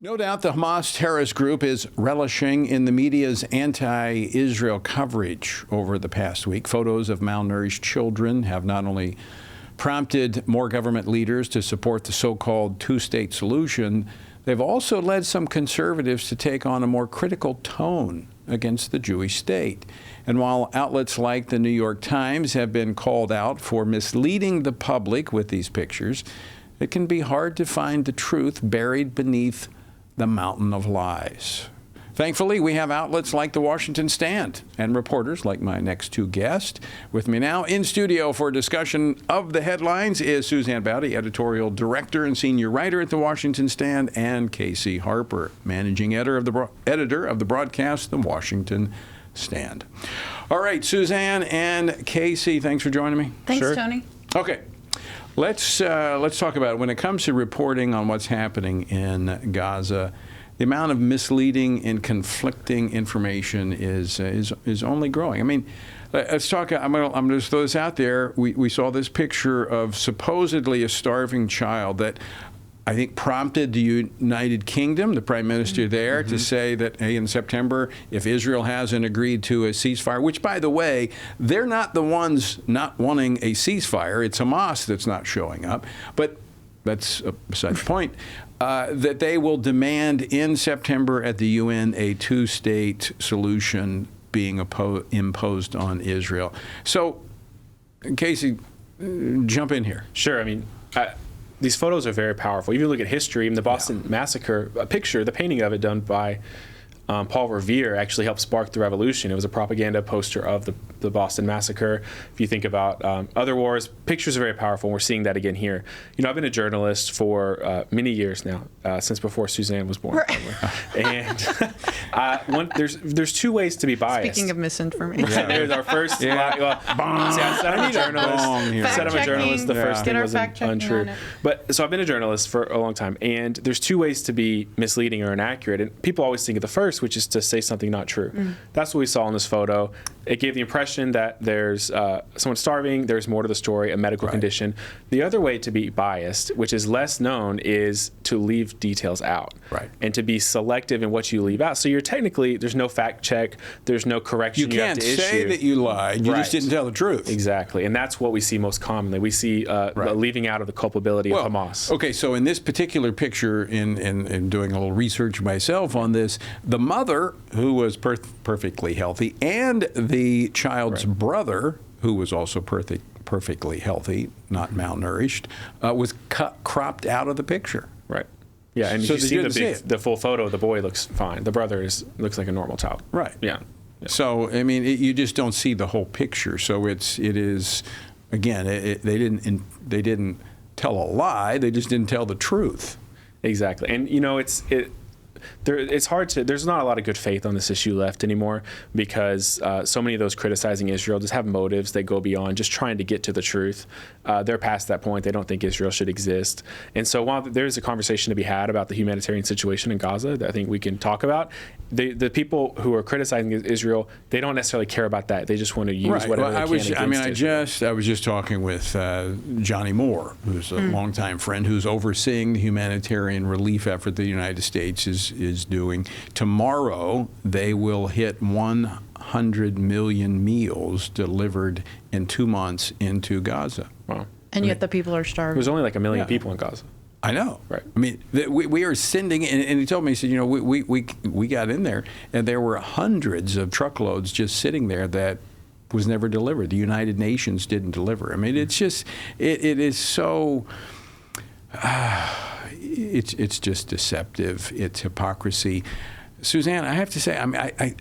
No doubt the Hamas terrorist group is relishing in the media's anti-Israel coverage over the past week. Photos of malnourished children have not only prompted more government leaders to support the so-called two-state solution, they've also led some conservatives to take on a more critical tone against the Jewish state. And while outlets like the New York Times have been called out for misleading the public with these pictures, it can be hard to find the truth buried beneath the mountain of lies. Thankfully, we have outlets like the Washington Stand and reporters like my next two guests. With me now in studio for a discussion of the headlines is Suzanne Bowdey, editorial director and senior writer at the Washington Stand, and Casey Harper, managing editor of the broadcast, the Washington Stand. All right, Suzanne and Casey, thanks for joining me. Thanks, sure. Tony. Okay. Let's talk about it. When it comes to reporting on what's happening in Gaza, the amount of misleading and conflicting information is only growing. I mean, let's talk. I'm going to just throw this out there. We saw this picture of supposedly a starving child that I think prompted the United Kingdom, the prime minister there, to say that, hey, in September, if Israel hasn't agreed to a ceasefire, which, by the way, they're not the ones not wanting a ceasefire. It's Hamas that's not showing up. But that's beside the point. That they will demand in September at the UN a two-state solution being imposed on Israel. So, Casey, jump in here. Sure. I mean, these photos are very powerful. If you look at history, the Boston Massacre, a picture, the painting of it done by Paul Revere actually helped spark the revolution. It was a propaganda poster of the Boston Massacre. If you think about other wars, pictures are very powerful. And we're seeing that again here. You know, I've been a journalist for many years now, since before Suzanne was born. And there's two ways to be biased. Speaking of misinformation. Yeah, there's our first. I said I'm a journalist. Said I'm a journalist. The first thing was untrue. But so I've been a journalist for a long time, and there's two ways to be misleading or inaccurate. And people always think of the first, which is to say something not true. That's what we saw in this photo. It gave the impression that there's someone starving, there's more to the story, a medical condition. The other way to be biased, which is less known, is to leave details out. And to be selective in what you leave out. So you're technically, there's no fact check, there's no correction you have to issue. You can't say that you lied, you just didn't tell the truth. Exactly, and that's what we see most commonly. We see the leaving out of the culpability of Hamas. Okay, so in this particular picture, in doing a little research myself on this, the mother, who was perfectly healthy, and the child's brother, who was also perfectly healthy, not malnourished, was cropped out of the picture. Right. Yeah, and so you see the full photo, the boy looks fine. The brother looks like a normal child. Right. Yeah. So I mean, you just don't see the whole picture. So it is, again, they didn't tell a lie. They just didn't tell the truth. Exactly, and you know it's hard to. There's not a lot of good faith on this issue left anymore because so many of those criticizing Israel just have motives that go beyond just trying to get to the truth. They're past that point. They don't think Israel should exist. And so while there's a conversation to be had about the humanitarian situation in Gaza that I think we can talk about, the people who are criticizing Israel, they don't necessarily care about that. They just want to use whatever they can against Israel. I was just talking with Johnny Moore, who's a longtime friend, who's overseeing the humanitarian relief effort the United States is doing. Tomorrow, they will hit 100 million meals delivered in 2 months into Gaza. Wow. And yet the people are starving. There's only like 1 million people in Gaza. I know. Right. I mean, we are sending, and he told me, he said, you know, we got in there, and there were hundreds of truckloads just sitting there that was never delivered. The United Nations didn't deliver. I mean, it's just, it is so, it's just deceptive. It's hypocrisy. Suzanne, I have to say, I mean,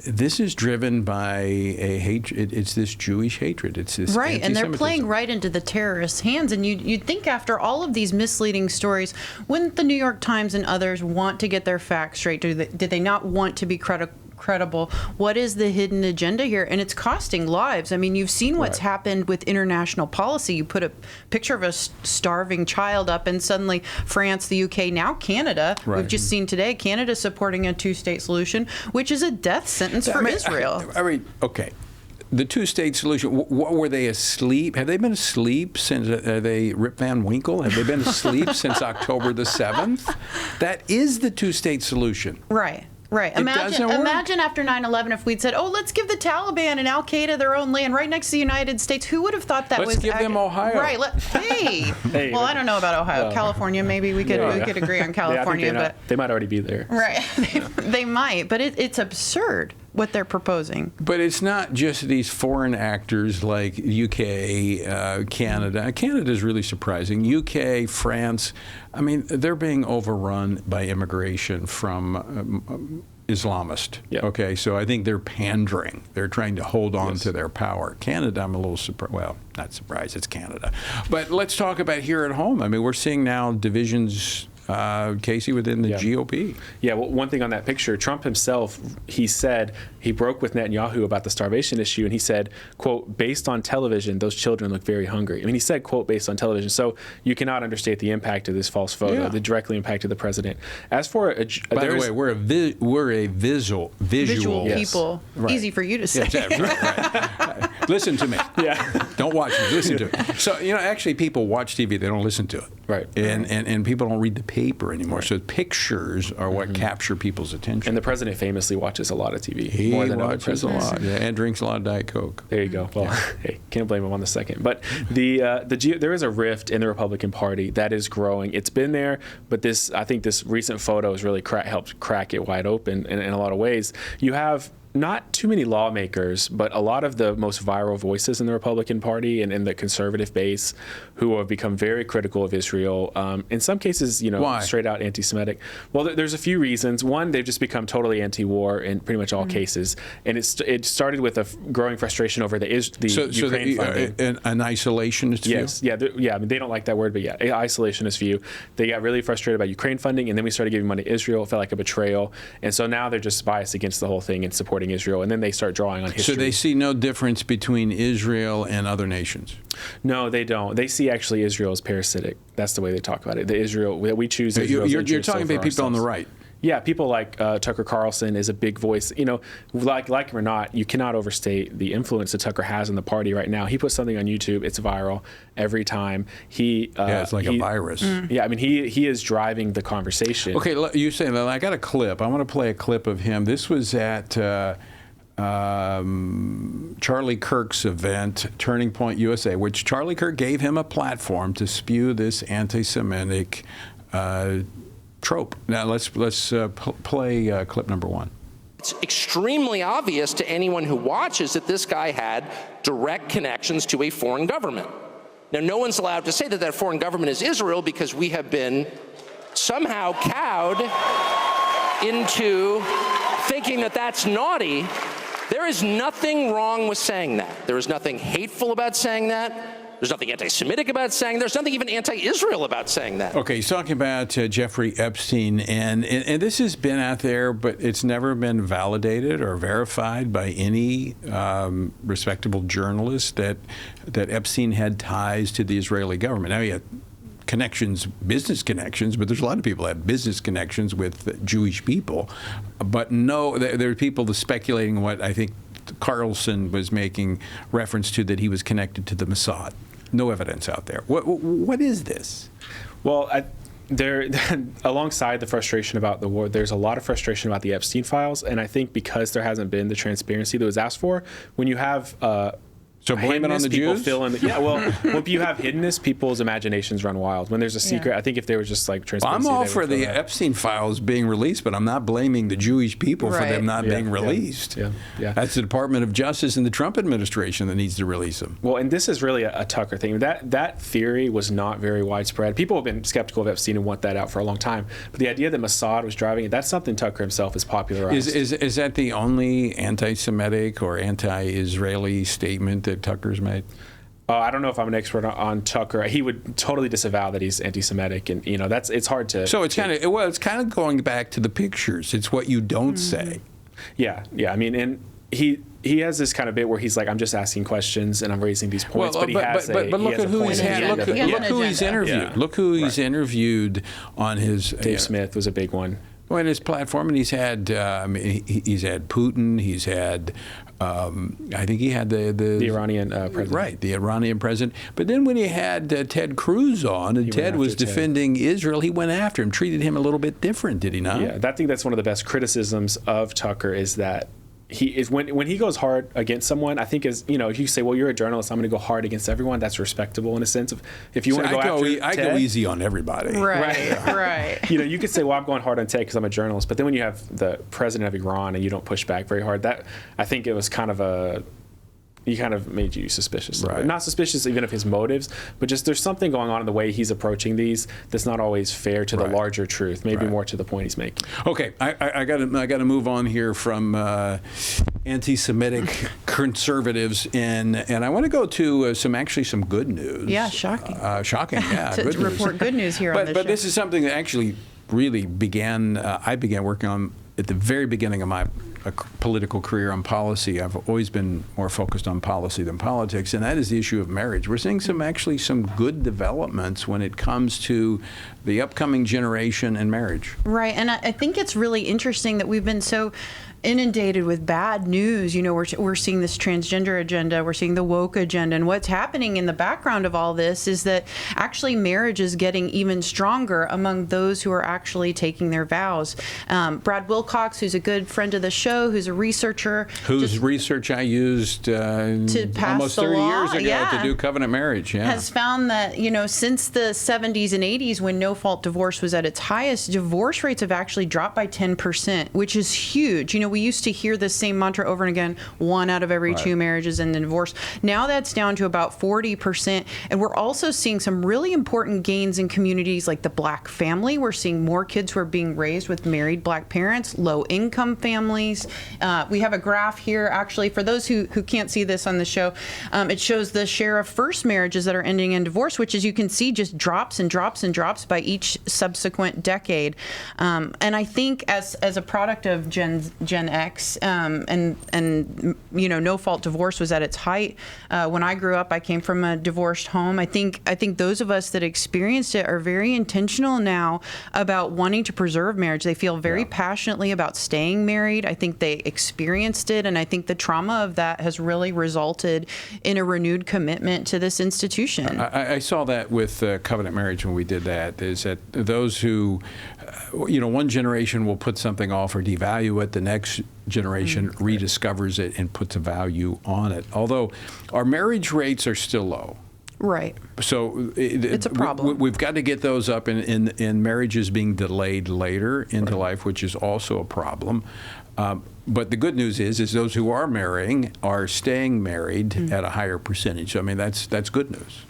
this is driven by a hatred. It's this Jewish hatred. It's this right, and they're playing right into the terrorists' hands. And you'd think after all of these misleading stories, wouldn't the New York Times and others want to get their facts straight? Did they not want to be credible? What is the hidden agenda here? And it's costing lives. I mean, you've seen what's happened with international policy. You put a picture of a starving child up, and suddenly France, the UK, now Canada. We've just seen today Canada supporting a two-state solution, which is a death sentence for Israel. I mean, okay. the two-state solution, what were they asleep? Have they been asleep since, are they Rip Van Winkle? Have they been asleep since October the 7th? That is the two-state solution. Right. Right. Imagine after 9/11 if we'd said, "Oh, let's give the Taliban and Al Qaeda their own land right next to the United States." Who would have thought that was? Let's give them Ohio. Right. Hey. Well, I don't know about Ohio. California, maybe we could agree on California, but they might already be there. Right. They might, but it's absurd what they're proposing. But it's not just these foreign actors like UK, Canada. Canada is really surprising. UK, France. I mean, they're being overrun by immigration from Islamist. Yeah. Okay, so I think they're pandering. They're trying to hold on to their power. Canada, I'm a little surprised. Well, not surprised. It's Canada. But let's talk about here at home. I mean, we're seeing now divisions, Casey, within the GOP. Yeah, well, one thing on that picture, Trump himself, he said he broke with Netanyahu about the starvation issue, and he said, quote, based on television, those children look very hungry. I mean, he said, quote, based on television. So you cannot understate the impact of this false photo that directly impacted the president. As for by the way, we're a visual people. Right. Easy for you to say. Right. Listen to me. Yeah. Don't watch me. Listen to me. So, actually people watch TV, they don't listen to it. Right. And people don't read the paper anymore. Right. So pictures are what capture people's attention. And the president famously watches a lot of TV. He more than watches a lot. Yeah, and drinks a lot of Diet Coke. There you go. Well, hey, can't blame him on the second. But there is a rift in the Republican Party that is growing. It's been there, but I think this recent photo has really helped crack it wide open in a lot of ways. You have not too many lawmakers, but a lot of the most viral voices in the Republican Party and in the conservative base who have become very critical of Israel. In some cases, Why? Straight out anti-Semitic. Well, there's a few reasons. One, they've just become totally anti-war in pretty much all cases. And it started with a growing frustration over the Ukraine funding. An isolationist view? Yes. Yeah. I mean, they don't like that word, but isolationist view. They got really frustrated about Ukraine funding, and then we started giving money to Israel. It felt like a betrayal. And so now they're just biased against the whole thing and supporting Israel, and then they start drawing on history. So they see no difference between Israel and other nations? No, they don't. They see actually Israel as parasitic. That's the way they talk about it. The Israel that we choose. You're talking about people on the right. Yeah, people like Tucker Carlson is a big voice. Like him or not, you cannot overstate the influence that Tucker has in the party right now. He puts something on YouTube, it's viral every time. It's like a virus. Yeah, I mean, he is driving the conversation. Okay, you say that. I got a clip. I want to play a clip of him. This was at Charlie Kirk's event, Turning Point USA, which Charlie Kirk gave him a platform to spew this anti-Semitic trope. Now let's play clip number one. It's extremely obvious to anyone who watches that this guy had direct connections to a foreign government. Now, no one's allowed to say that that foreign government is Israel because we have been somehow cowed into thinking that that's naughty. There is nothing wrong with saying that. There is nothing hateful about saying that. There's nothing anti-Semitic about saying that. There's nothing even anti-Israel about saying that. Okay, he's talking about Jeffrey Epstein, and this has been out there, but it's never been validated or verified by any respectable journalist that Epstein had ties to the Israeli government. Now, he had business connections, but there's a lot of people that have business connections with Jewish people. But no, there are people speculating what I think Carlson was making reference to, that he was connected to the Mossad. No evidence out there. What is this? Well, alongside the frustration about the war, there's a lot of frustration about the Epstein files, and I think because there hasn't been the transparency that was asked for, when you have so blame it on the Jews? When you have hiddenness, people's imaginations run wild. When there's a secret, I think if they were just like transparency, I'm all for the Epstein files being released, but I'm not blaming the Jewish people for them not being released. Yeah. That's the Department of Justice and the Trump administration that needs to release them. Well, and this is really a Tucker thing. That theory was not very widespread. People have been skeptical of Epstein and want that out for a long time. But the idea that Mossad was driving it, that's something Tucker himself has popularized. Is that the only anti-Semitic or anti-Israeli statement that Tucker's made? I don't know if I'm an expert on Tucker. He would totally disavow that he's anti-Semitic, and it's hard to. So it's kind of going back to the pictures. It's what you don't say. Yeah. I mean, and he has this kind of bit where he's like, I'm just asking questions and I'm raising these points, but look at who he's had. Look who he's interviewed. Look who he's interviewed on his. Dave Smith was a big one. Well, in his platform, and he's had he's had Putin, he's had I think he had the Iranian president. Right, the Iranian president. But then when he had Ted Cruz on, and Ted was defending Israel, he went after him, treated him a little bit different, did he not? Yeah, I think that's one of the best criticisms of Tucker is that he is when he goes hard against someone. I think if you say, well, you're a journalist, I'm going to go hard against everyone. That's respectable in a sense of if you want to go after Ted, I go easy on everybody. Right. You could say, well, I'm going hard on Ted because I'm a journalist, but then when you have the president of Iran and you don't push back very hard, that I think it was kind of made you suspicious. Right. Not suspicious even of his motives, but just there's something going on in the way he's approaching these that's not always fair to the larger truth, maybe more to the point he's making. Okay, I got to move on here from anti-Semitic conservatives, and I want to go to some good news. Yeah, shocking. Shocking, yeah. to report good news here on this show. But this is something that actually really I began working on at the very beginning of my political career on policy. I've always been more focused on policy than politics, and that is the issue of marriage. We're seeing some good developments when it comes to the upcoming generation and marriage. Right, and I think it's really interesting that we've been so inundated with bad news. We're seeing this transgender agenda, we're seeing the woke agenda, and what's happening in the background of all this is that actually marriage is getting even stronger among those who are actually taking their vows. Brad Wilcox, who's a good friend of the show, who's a researcher, whose research I used to pass almost the 30 law, years ago to do covenant marriage. Has found that since the 70s and 80s, when no-fault divorce was at its highest, divorce rates have actually dropped by 10%, which is huge. We used to hear the same mantra over and again, 1 out of every 2 marriages end in divorce. Now that's down to about 40%. And we're also seeing some really important gains in communities like the Black family. We're seeing more kids who are being raised with married Black parents, low-income families. We have a graph here, actually, for those who can't see this on the show. It shows the share of first marriages that are ending in divorce, which, as you can see, just drops and drops and drops by each subsequent decade. And I think as a product of Gen X, and no-fault divorce was at its height. When I grew up, I came from a divorced home. I think those of us that experienced it are very intentional now about wanting to preserve marriage. They feel very passionately about staying married. I think they experienced it, and I think the trauma of that has really resulted in a renewed commitment to this institution. I saw that with covenant marriage when we did that, is that those who, one generation will put something off or devalue it, the next generation rediscovers it and puts a value on it. Although our marriage rates are still low. Right. So it's a problem. We've got to get those up, in marriages being delayed later into life, which is also a problem. But the good news is those who are marrying are staying married at a higher percentage. So, I mean, that's good news.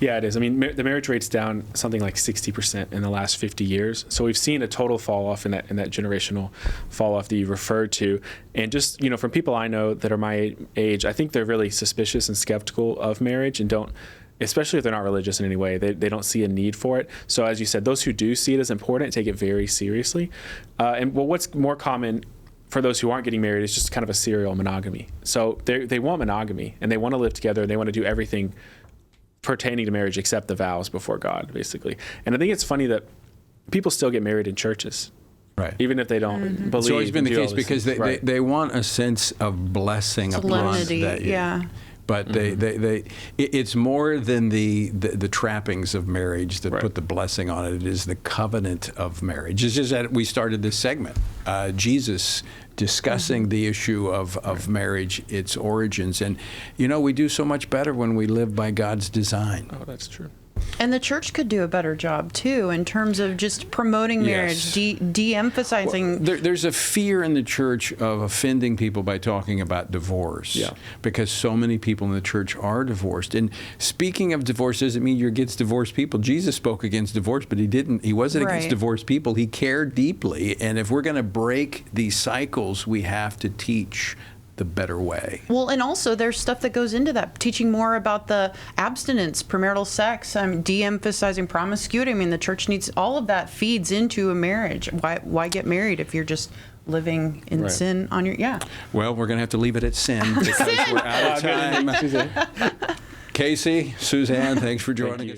Yeah, it is. I mean, the marriage rate's down something like 60% in the last 50 years. So we've seen a total fall off in that generational fall off that you referred to. And just, from people I know that are my age, I think they're really suspicious and skeptical of marriage and don't, especially if they're not religious in any way, they don't see a need for it. So as you said, those who do see it as important take it very seriously. What's more common for those who aren't getting married is just kind of a serial monogamy. So they want monogamy and they want to live together and they want to do everything pertaining to marriage except the vows before God, basically. And I think it's funny that people still get married in churches. Right. Even if they don't believe. It's always been the case because they want a sense of blessing upon that. Yeah. But it's more than the trappings of marriage that put the blessing on it. It is the covenant of marriage. It's just that we started this segment, Jesus discussing the issue of marriage, its origins. And, we do so much better when we live by God's design. Oh, that's true. And the church could do a better job, too, in terms of just promoting marriage, de-emphasizing. Well, there's a fear in the church of offending people by talking about divorce, because so many people in the church are divorced. And speaking of divorce doesn't mean you're against divorced people. Jesus spoke against divorce, but he wasn't against divorced people. He cared deeply. And if we're going to break these cycles, we have to teach the better way. Well, and also there's stuff that goes into that, teaching more about the abstinence, premarital sex, de-emphasizing promiscuity. I mean, the church needs, all of that feeds into a marriage. Why get married if you're just living in sin on your, Well, we're going to have to leave it at sin because we're out of time. Casey, Suzanne, thanks for joining us.